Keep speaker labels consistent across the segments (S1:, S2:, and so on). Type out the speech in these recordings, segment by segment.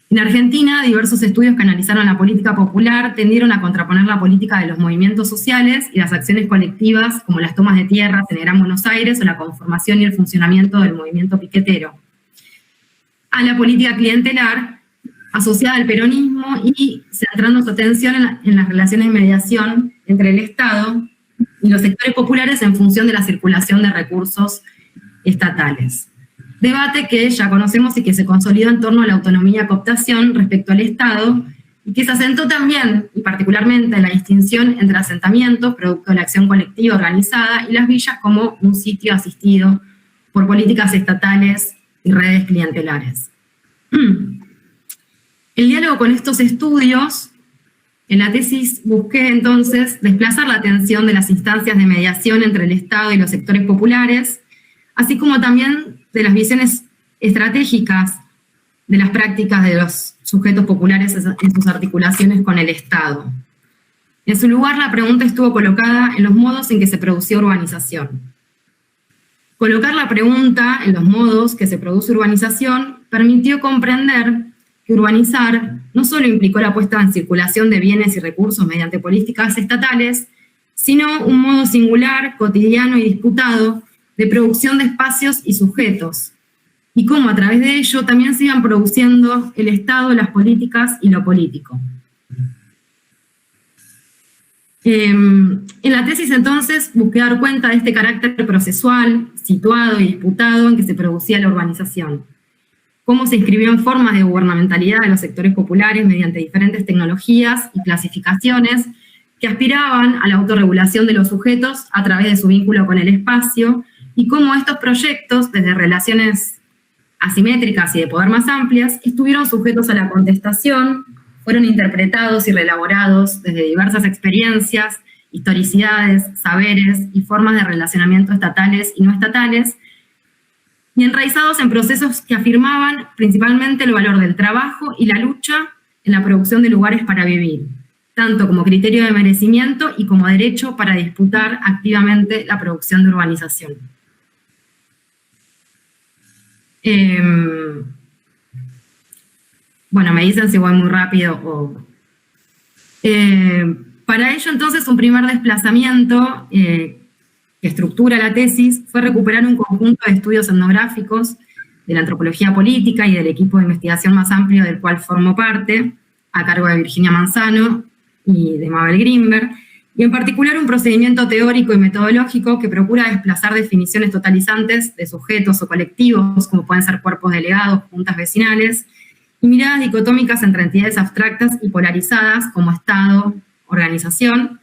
S1: En Argentina, diversos estudios que analizaron la política popular tendieron a contraponer la política de los movimientos sociales y las acciones colectivas, como las tomas de tierras en el Gran Buenos Aires o la conformación y el funcionamiento del movimiento piquetero, a la política clientelar asociada al peronismo y centrando su atención en las relaciones de mediación entre el Estado y los sectores populares en función de la circulación de recursos estatales. Debate que ya conocemos y que se consolidó en torno a la autonomía de cooptación respecto al Estado y que se asentó también, y particularmente, en la distinción entre asentamientos, producto de la acción colectiva organizada, y las villas como un sitio asistido por políticas estatales y redes clientelares. El diálogo con estos estudios, en la tesis busqué entonces desplazar la atención de las instancias de mediación entre el Estado y los sectores populares, así como también de las visiones estratégicas de las prácticas de los sujetos populares en sus articulaciones con el Estado. En su lugar, la pregunta estuvo colocada en los modos en que se producía urbanización. Colocar la pregunta en los modos que se produce urbanización permitió comprender que urbanizar no solo implicó la puesta en circulación de bienes y recursos mediante políticas estatales, sino un modo singular, cotidiano y disputado de producción de espacios y sujetos, y cómo a través de ello también se iban produciendo el Estado, las políticas y lo político. En la tesis entonces busqué dar cuenta de este carácter procesual, situado y disputado en que se producía la urbanización, cómo se inscribió en formas de gubernamentalidad de los sectores populares mediante diferentes tecnologías y clasificaciones que aspiraban a la autorregulación de los sujetos a través de su vínculo con el espacio, y cómo estos proyectos, desde relaciones asimétricas y de poder más amplias, estuvieron sujetos a la contestación, fueron interpretados y reelaborados desde diversas experiencias, historicidades, saberes y formas de relacionamiento estatales y no estatales, y enraizados en procesos que afirmaban principalmente el valor del trabajo y la lucha en la producción de lugares para vivir, tanto como criterio de merecimiento y como derecho para disputar activamente la producción de urbanización. Bueno, me dicen si voy muy rápido. Para ello, entonces, un primer desplazamiento que estructura la tesis fue recuperar un conjunto de estudios etnográficos de la antropología política y del equipo de investigación más amplio del cual formo parte, a cargo de Virginia Manzano y de Mabel Grimberg, y en particular un procedimiento teórico y metodológico que procura desplazar definiciones totalizantes de sujetos o colectivos, como pueden ser cuerpos delegados, juntas vecinales, y miradas dicotómicas entre entidades abstractas y polarizadas como Estado, organización,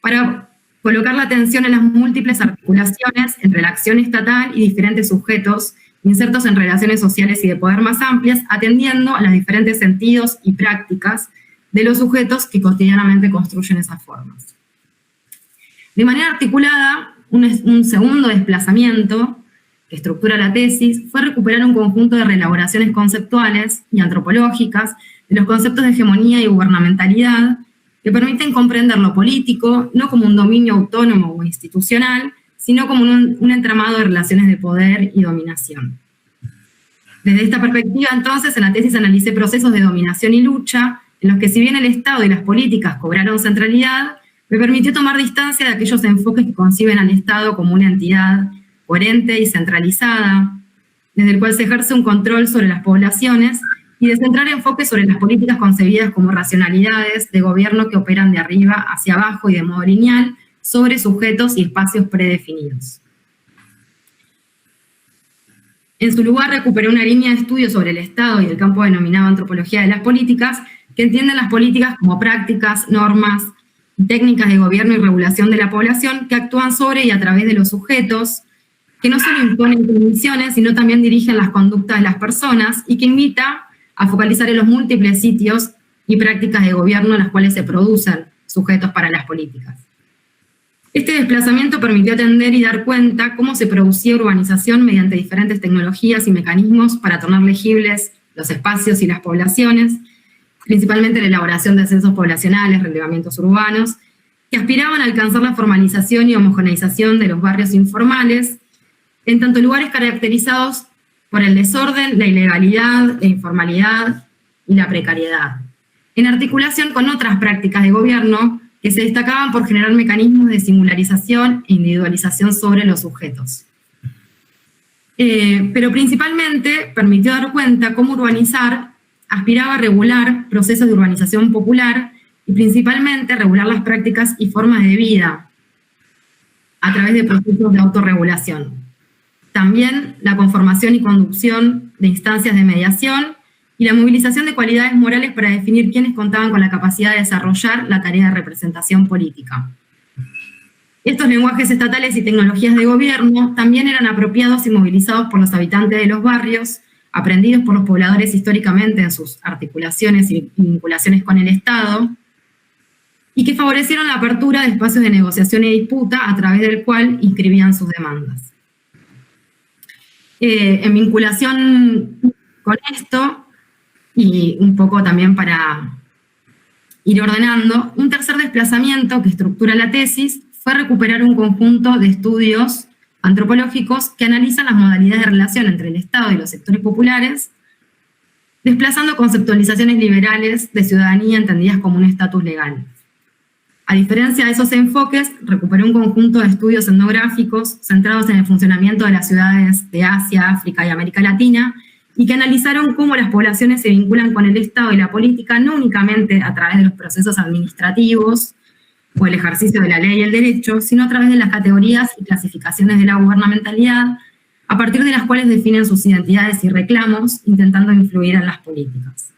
S1: para colocar la atención en las múltiples articulaciones entre la acción estatal y diferentes sujetos insertos en relaciones sociales y de poder más amplias, atendiendo a los diferentes sentidos y prácticas de los sujetos que cotidianamente construyen esas formas. De manera articulada, un segundo desplazamiento que estructura la tesis fue recuperar un conjunto de reelaboraciones conceptuales y antropológicas de los conceptos de hegemonía y gubernamentalidad que permiten comprender lo político no como un dominio autónomo o institucional, sino como un entramado de relaciones de poder y dominación. Desde esta perspectiva, entonces, en la tesis analicé procesos de dominación y lucha en los que, si bien el Estado y las políticas cobraron centralidad, me permitió tomar distancia de aquellos enfoques que conciben al Estado como una entidad coherente y centralizada, desde el cual se ejerce un control sobre las poblaciones, y de centrar enfoques sobre las políticas concebidas como racionalidades de gobierno que operan de arriba hacia abajo y de modo lineal sobre sujetos y espacios predefinidos. En su lugar, recuperé una línea de estudio sobre el Estado y el campo denominado antropología de las políticas, que entienden las políticas como prácticas, normas, técnicas de gobierno y regulación de la población que actúan sobre y a través de los sujetos, que no solo imponen condiciones, sino también dirigen las conductas de las personas y que invita a focalizar en los múltiples sitios y prácticas de gobierno en las cuales se producen sujetos para las políticas. Este desplazamiento permitió atender y dar cuenta cómo se producía urbanización mediante diferentes tecnologías y mecanismos para tornar legibles los espacios y las poblaciones, principalmente la elaboración de censos poblacionales, relevamientos urbanos, que aspiraban a alcanzar la formalización y homogeneización de los barrios informales, en tanto lugares caracterizados por el desorden, la ilegalidad, la informalidad y la precariedad, en articulación con otras prácticas de gobierno que se destacaban por generar mecanismos de singularización e individualización sobre los sujetos. Pero principalmente permitió dar cuenta cómo urbanizar aspiraba a regular procesos de urbanización popular y principalmente regular las prácticas y formas de vida a través de procesos de autorregulación. También la conformación y conducción de instancias de mediación y la movilización de cualidades morales para definir quiénes contaban con la capacidad de desarrollar la tarea de representación política. Estos lenguajes estatales y tecnologías de gobierno también eran apropiados y movilizados por los habitantes de los barrios, aprendidos por los pobladores históricamente en sus articulaciones y vinculaciones con el Estado, y que favorecieron la apertura de espacios de negociación y disputa a través del cual inscribían sus demandas. En vinculación con esto, y un poco también para ir ordenando, un tercer desplazamiento que estructura la tesis fue recuperar un conjunto de estudios antropológicos que analizan las modalidades de relación entre el Estado y los sectores populares, desplazando conceptualizaciones liberales de ciudadanía entendidas como un estatus legal. A diferencia de esos enfoques, recuperó un conjunto de estudios etnográficos centrados en el funcionamiento de las ciudades de Asia, África y América Latina, y que analizaron cómo las poblaciones se vinculan con el Estado y la política no únicamente a través de los procesos administrativos o el ejercicio de la ley y el derecho, sino a través de las categorías y clasificaciones de la gubernamentalidad, a partir de las cuales definen sus identidades y reclamos, intentando influir en las políticas.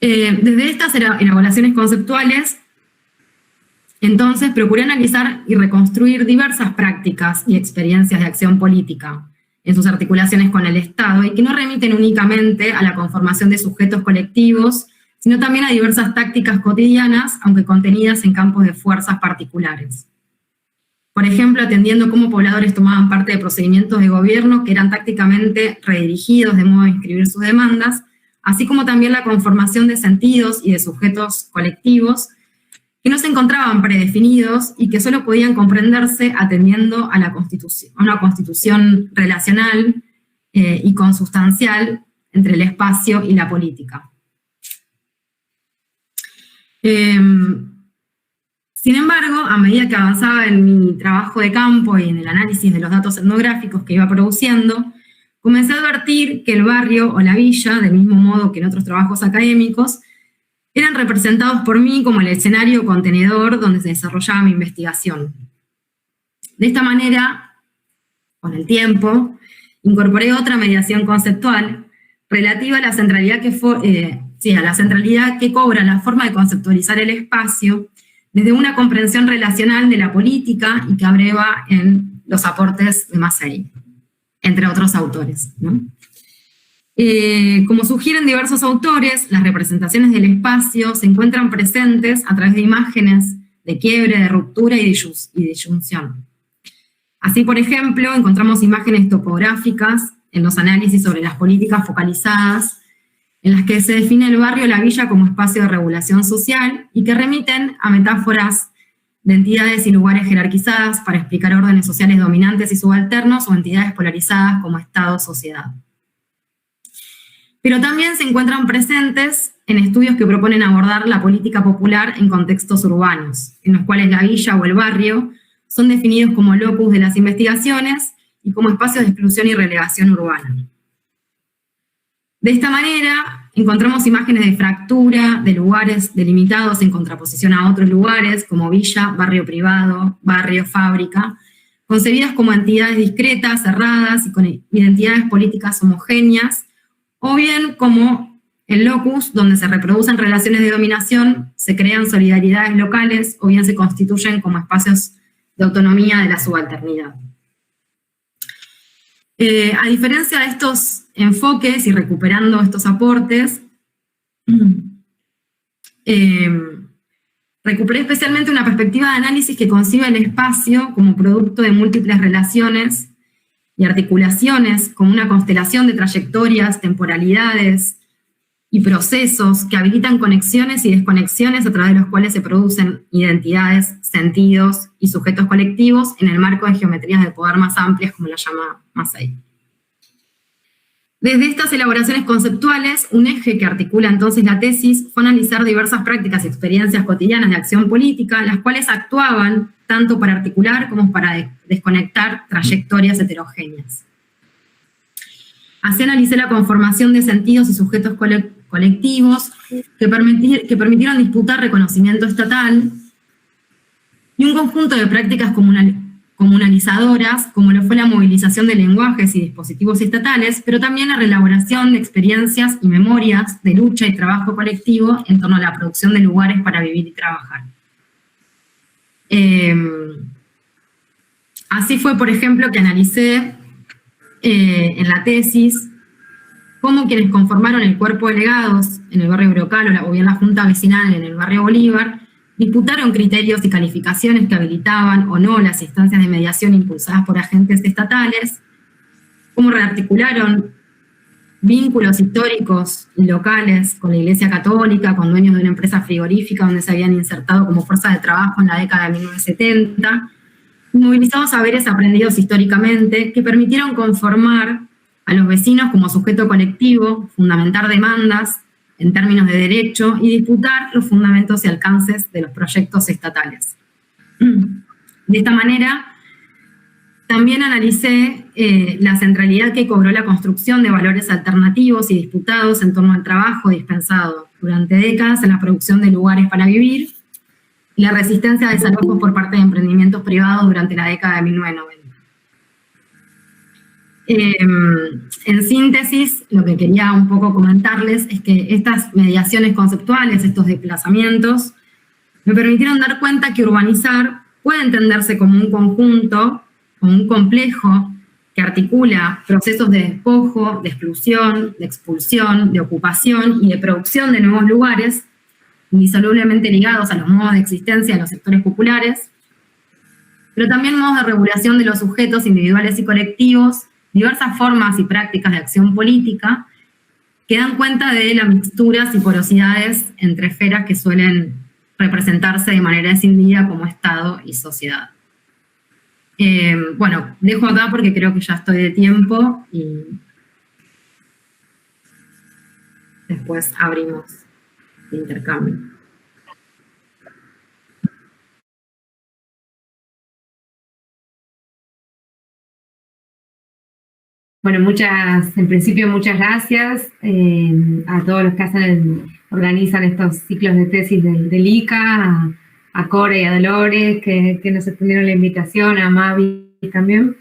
S1: Desde estas elaboraciones conceptuales, entonces, procuré analizar y reconstruir diversas prácticas y experiencias de acción política en sus articulaciones con el Estado y que no remiten únicamente a la conformación de sujetos colectivos, sino también a diversas tácticas cotidianas, aunque contenidas en campos de fuerzas particulares. Por ejemplo, atendiendo cómo pobladores tomaban parte de procedimientos de gobierno que eran tácticamente redirigidos de modo a inscribir sus demandas, así como también la conformación de sentidos y de sujetos colectivos que no se encontraban predefinidos y que solo podían comprenderse atendiendo a una constitución relacional y consustancial entre el espacio y la política. Sin embargo, a medida que avanzaba en mi trabajo de campo y en el análisis de los datos etnográficos que iba produciendo, comencé a advertir que el barrio o la villa, del mismo modo que en otros trabajos académicos, eran representados por mí como el escenario contenedor donde se desarrollaba mi investigación. De esta manera, con el tiempo, incorporé otra mediación conceptual relativa a la centralidad que cobra la forma de conceptualizar el espacio desde una comprensión relacional de la política y que abreva en los aportes de Massey, entre otros autores, ¿no? Como sugieren diversos autores, las representaciones del espacio se encuentran presentes a través de imágenes de quiebre, de ruptura y de disyunción. Así, por ejemplo, encontramos imágenes topográficas en los análisis sobre las políticas focalizadas, en las que se define el barrio o la villa como espacio de regulación social y que remiten a metáforas de entidades y lugares jerarquizadas para explicar órdenes sociales dominantes y subalternos o entidades polarizadas como Estado-sociedad. Pero también se encuentran presentes en estudios que proponen abordar la política popular en contextos urbanos, en los cuales la villa o el barrio son definidos como locus de las investigaciones y como espacios de exclusión y relegación urbana. De esta manera, encontramos imágenes de fractura de lugares delimitados en contraposición a otros lugares, como villa, barrio privado, barrio, fábrica, concebidas como entidades discretas, cerradas y con identidades políticas homogéneas, o bien como el locus donde se reproducen relaciones de dominación, se crean solidaridades locales, o bien se constituyen como espacios de autonomía de la subalternidad. A diferencia de estos enfoques y recuperando estos aportes, recuperé especialmente una perspectiva de análisis que concibe el espacio como producto de múltiples relaciones y articulaciones, como una constelación de trayectorias, temporalidades y procesos que habilitan conexiones y desconexiones a través de los cuales se producen identidades, sentidos y sujetos colectivos en el marco de geometrías de poder más amplias, como la llama Massey. Desde estas elaboraciones conceptuales, un eje que articula entonces la tesis fue analizar diversas prácticas y experiencias cotidianas de acción política, las cuales actuaban tanto para articular como para desconectar trayectorias heterogéneas. Así analicé la conformación de sentidos y sujetos colectivos que permitieron disputar reconocimiento estatal y un conjunto de prácticas comunalizadoras, como lo fue la movilización de lenguajes y dispositivos estatales, pero también la reelaboración de experiencias y memorias de lucha y trabajo colectivo en torno a la producción de lugares para vivir y trabajar. Así fue, por ejemplo, que analicé en la tesis cómo quienes conformaron el cuerpo de delegados en el barrio Brocal o bien la Junta Vecinal en el barrio Bolívar disputaron criterios y calificaciones que habilitaban o no las instancias de mediación impulsadas por agentes estatales, cómo rearticularon vínculos históricos y locales con la Iglesia Católica, con dueños de una empresa frigorífica donde se habían insertado como fuerza de trabajo en la década de 1970, y movilizados saberes aprendidos históricamente que permitieron conformar a los vecinos como sujeto colectivo, fundamentar demandas en términos de derecho y disputar los fundamentos y alcances de los proyectos estatales. De esta manera, también analicé la centralidad que cobró la construcción de valores alternativos y disputados en torno al trabajo dispensado durante décadas en la producción de lugares para vivir y la resistencia a desalojos por parte de emprendimientos privados durante la década de 1990. En síntesis, lo que quería un poco comentarles es que estas mediaciones conceptuales, estos desplazamientos, me permitieron dar cuenta que urbanizar puede entenderse como un conjunto, como un complejo que articula procesos de despojo, de exclusión, de expulsión, de ocupación y de producción de nuevos lugares, indisolublemente ligados a los modos de existencia de los sectores populares, pero también modos de regulación de los sujetos individuales y colectivos, diversas formas y prácticas de acción política que dan cuenta de las mixturas y porosidades entre esferas que suelen representarse de manera escindida como Estado y sociedad. Bueno, dejo acá porque creo que ya estoy de tiempo y después abrimos el intercambio.
S2: Bueno, en principio muchas gracias a todos los que organizan estos ciclos de tesis del ICA, a Cora y a Dolores, que nos extendieron la invitación, a Mavi también,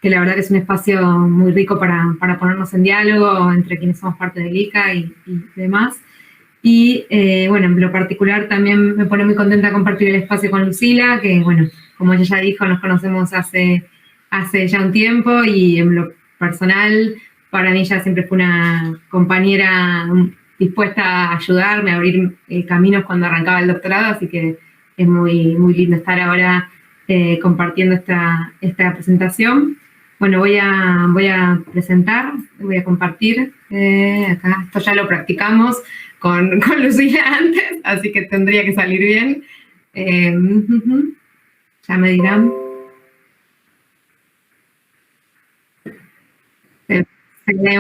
S2: que la verdad que es un espacio muy rico para ponernos en diálogo entre quienes somos parte del ICA y demás. Y bueno, en lo particular también me pone muy contenta compartir el espacio con Lucila, que bueno, como ella ya dijo, nos conocemos hace ya un tiempo y en lo personal, para mí ella siempre fue una compañera dispuesta a ayudarme, a abrir caminos cuando arrancaba el doctorado, así que es muy, muy lindo estar ahora compartiendo esta presentación. Bueno, voy a presentar, voy a compartir, acá, esto ya lo practicamos con Lucila antes, así que tendría que salir bien. Ya me dirán.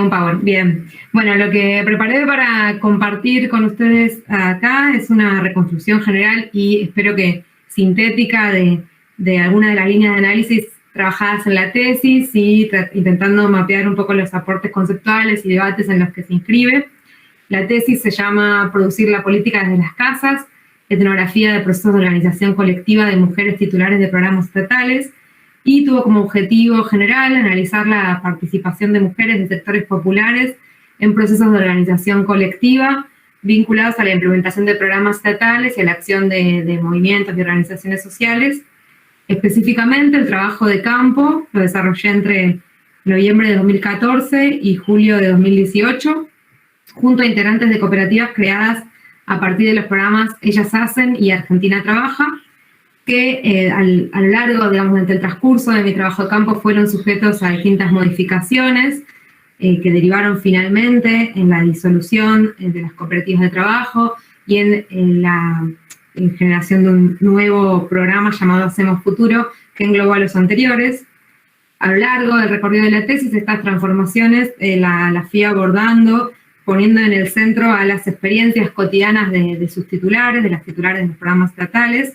S2: Un power, bien. Bueno, lo que preparé para compartir con ustedes acá es una reconstrucción general y espero que sintética de alguna de las líneas de análisis trabajadas en la tesis y intentando mapear un poco los aportes conceptuales y debates en los que se inscribe. La tesis se llama Producir la política desde las casas, etnografía de procesos de organización colectiva de mujeres titulares de programas estatales, y tuvo como objetivo general analizar la participación de mujeres de sectores populares en procesos de organización colectiva vinculados a la implementación de programas estatales y a la acción de movimientos y organizaciones sociales. Específicamente, el trabajo de campo lo desarrollé entre noviembre de 2014 y julio de 2018, junto a integrantes de cooperativas creadas a partir de los programas Ellas Hacen y Argentina Trabaja, que a lo largo, digamos, durante el transcurso de mi trabajo de campo fueron sujetos a distintas modificaciones que derivaron finalmente en la disolución de las cooperativas de trabajo y en la generación de un nuevo programa llamado Hacemos Futuro, que engloba a los anteriores. A lo largo del recorrido de la tesis, estas transformaciones las fui abordando, poniendo en el centro a las experiencias cotidianas de sus titulares, de las titulares de los programas estatales,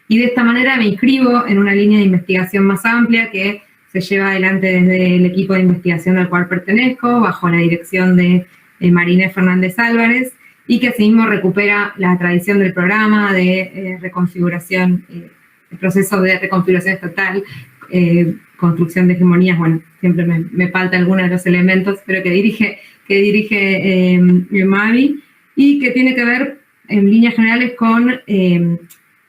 S2: y de esta manera me inscribo en una línea de investigación más amplia que se lleva adelante desde el equipo de investigación al cual pertenezco, bajo la dirección de Marinés Fernández Álvarez, y que asimismo recupera la tradición del programa de reconfiguración, el proceso de reconfiguración estatal, construcción de hegemonías, bueno, siempre me falta alguno de los elementos, pero que dirige Mavi, y que tiene que ver en líneas generales con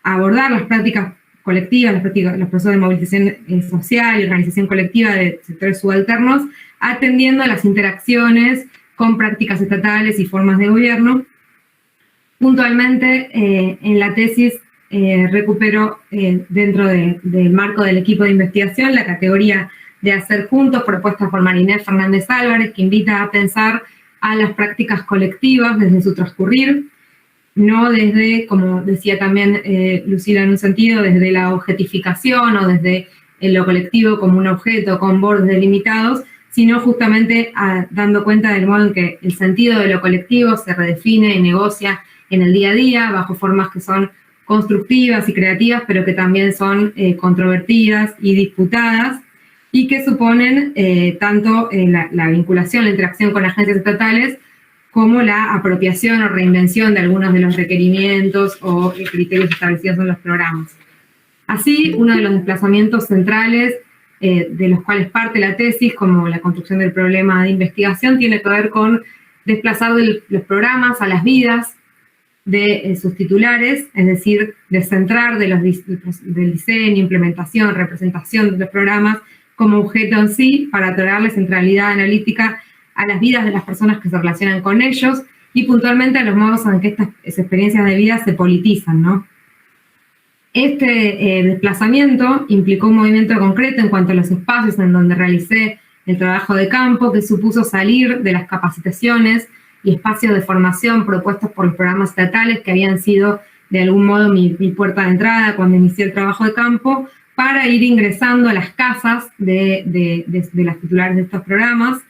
S2: abordar las prácticas colectivas, los procesos de movilización social y organización colectiva de sectores subalternos, atendiendo a las interacciones con prácticas estatales y formas de gobierno. Puntualmente, en la tesis recupero dentro del marco del equipo de investigación la categoría de hacer juntos, propuesta por Marinés Fernández Álvarez, que invita a pensar a las prácticas colectivas desde su transcurrir, no desde, como decía también Lucila en un sentido, desde la objetificación o desde lo colectivo como un objeto con bordes delimitados, sino justamente dando cuenta del modo en que el sentido de lo colectivo se redefine y negocia en el día a día, bajo formas que son constructivas y creativas, pero que también son controvertidas y disputadas, y que suponen tanto la vinculación, la interacción con agencias estatales, como la apropiación o reinvención de algunos de los requerimientos o criterios establecidos en los programas. Así, uno de los desplazamientos centrales de los cuales parte la tesis, como la construcción del problema de investigación, tiene que ver con desplazar los programas a las vidas de sus titulares, es decir, descentrar del diseño, implementación, representación de los programas como objeto en sí, para otorgarle centralidad analítica a las vidas de las personas que se relacionan con ellos y puntualmente a los modos en que estas experiencias de vida se politizan, ¿no? Este desplazamiento implicó un movimiento concreto en cuanto a los espacios en donde realicé el trabajo de campo, que supuso salir de las capacitaciones y espacios de formación propuestos por los programas estatales, que habían sido de algún modo mi puerta de entrada cuando inicié el trabajo de campo, para ir ingresando a las casas de las titulares de estos programas.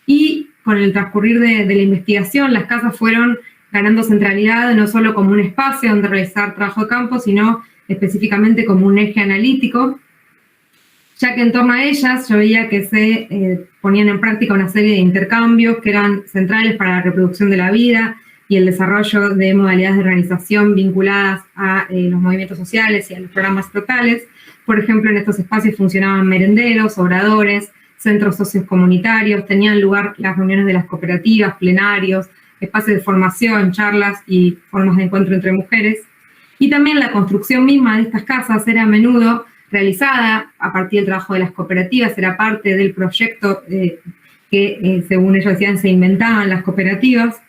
S2: Y con el transcurrir de la investigación, las casas fueron ganando centralidad no solo como un espacio donde realizar trabajo de campo, sino específicamente como un eje analítico, ya que en torno a ellas yo veía que se ponían en práctica una serie de intercambios que eran centrales para la reproducción de la vida y el desarrollo de modalidades de organización vinculadas a los movimientos sociales y a los programas estatales. Por ejemplo, en estos espacios funcionaban merenderos, obradores, centros sociocomunitarios, tenían lugar las reuniones de las cooperativas, plenarios, espacios de formación, charlas y formas de encuentro entre mujeres. Y también la construcción misma de estas casas era a menudo realizada a partir del trabajo de las cooperativas, era parte del proyecto que, según ellos decían, se inventaban las cooperativas.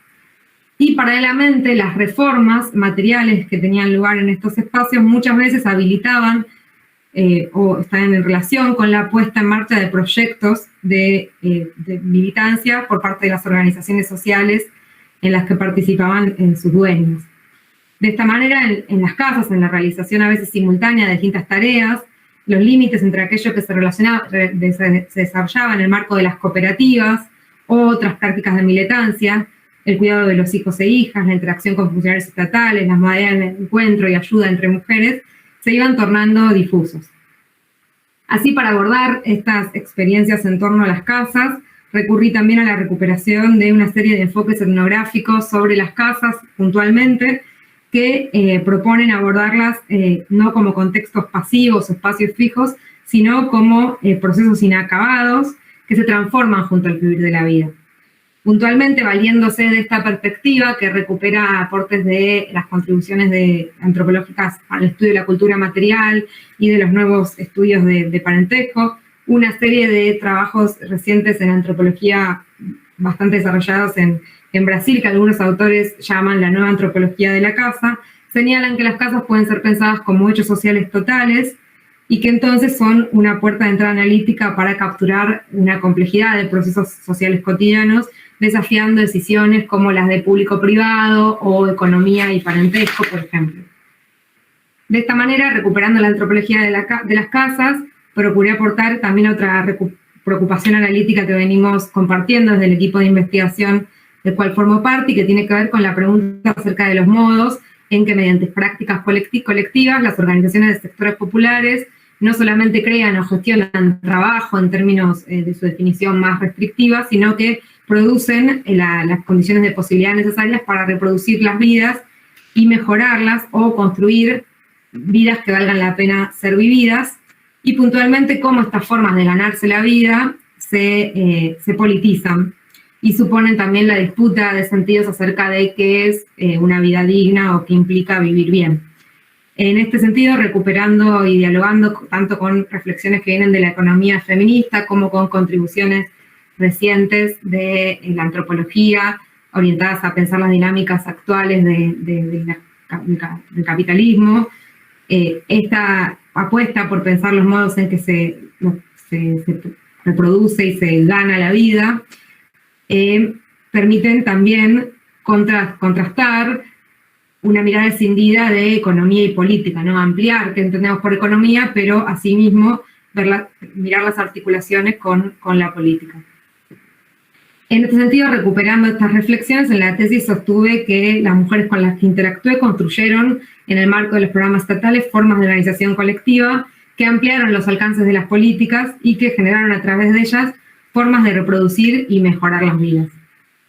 S2: Y paralelamente las reformas materiales que tenían lugar en estos espacios muchas veces habilitaban o estaban en relación con la puesta en marcha de proyectos de militancia por parte de las organizaciones sociales en las que participaban sus dueños. De esta manera, en las casas, en la realización a veces simultánea de distintas tareas, los límites entre aquello que se desarrollaba en el marco de las cooperativas, otras prácticas de militancia, el cuidado de los hijos e hijas, la interacción con funcionarios estatales, las modalidades de encuentro y ayuda entre mujeres, se iban tornando difusos. Así, para abordar estas experiencias en torno a las casas, recurrí también a la recuperación de una serie de enfoques etnográficos sobre las casas, puntualmente, que proponen abordarlas no como contextos pasivos o espacios fijos, sino como procesos inacabados que se transforman junto al fluir de la vida. Puntualmente, valiéndose de esta perspectiva que recupera aportes de las contribuciones antropológicas al estudio de la cultura material y de los nuevos estudios de parentesco, una serie de trabajos recientes en antropología bastante desarrollados en Brasil, que algunos autores llaman la nueva antropología de la casa, señalan que las casas pueden ser pensadas como hechos sociales totales y que entonces son una puerta de entrada analítica para capturar una complejidad de procesos sociales cotidianos, desafiando decisiones como las de público-privado o economía y parentesco, por ejemplo. De esta manera, recuperando la antropología de las casas, procuré aportar también otra preocupación analítica que venimos compartiendo desde el equipo de investigación del cual formo parte y que tiene que ver con la pregunta acerca de los modos en que mediante prácticas colectivas las organizaciones de sectores populares no solamente crean o gestionan trabajo en términos de su definición más restrictiva, sino que producen las condiciones de posibilidad necesarias para reproducir las vidas y mejorarlas o construir vidas que valgan la pena ser vividas, y puntualmente cómo estas formas de ganarse la vida se politizan y suponen también la disputa de sentidos acerca de qué es una vida digna o qué implica vivir bien. En este sentido, recuperando y dialogando tanto con reflexiones que vienen de la economía feminista como con contribuciones recientes de la antropología, orientadas a pensar las dinámicas actuales del capitalismo, esta apuesta por pensar los modos en que se reproduce y se gana la vida, permiten también contrastar una mirada escindida de economía y política, ¿no? Ampliar qué entendemos por economía, pero asimismo mirar las articulaciones con la política. En este sentido, recuperando estas reflexiones, en la tesis sostuve que las mujeres con las que interactué construyeron, en el marco de los programas estatales, formas de organización colectiva que ampliaron los alcances de las políticas y que generaron a través de ellas formas de reproducir y mejorar las vidas.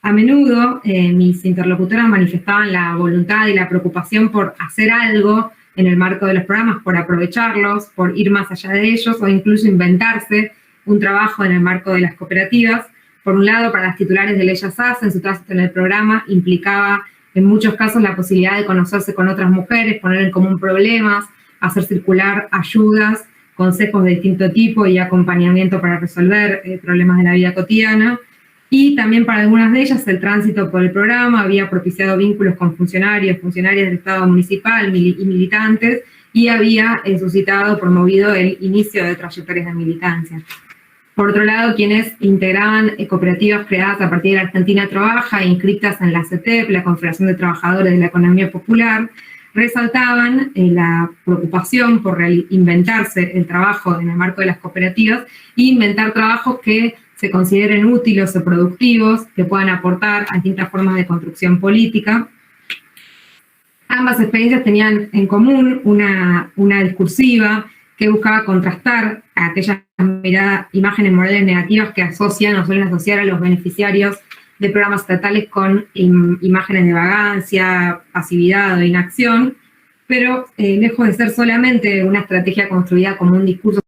S2: A menudo, mis interlocutoras manifestaban la voluntad y la preocupación por hacer algo en el marco de los programas, por aprovecharlos, por ir más allá de ellos o incluso inventarse un trabajo en el marco de las cooperativas. Por un lado, para las titulares de Ellas Hacen, su tránsito en el programa implicaba en muchos casos la posibilidad de conocerse con otras mujeres, poner en común problemas, hacer circular ayudas, consejos de distinto tipo y acompañamiento para resolver problemas de la vida cotidiana. Y también para algunas de ellas el tránsito por el programa había propiciado vínculos con funcionarias del Estado municipal y militantes, y había suscitado, promovido el inicio de trayectorias de militancia. Por otro lado, quienes integraban cooperativas creadas a partir de la Argentina Trabaja, inscritas en la CETEP, la Confederación de Trabajadores de la Economía Popular, resaltaban la preocupación por inventarse el trabajo en el marco de las cooperativas e inventar trabajos que se consideren útiles o productivos, que puedan aportar a distintas formas de construcción política. Ambas experiencias tenían en común una discursiva que buscaba contrastar a aquellas imágenes morales negativas que asocian o suelen asociar a los beneficiarios de programas estatales con imágenes de vagancia, pasividad o inacción, pero lejos de ser solamente una estrategia construida como un discurso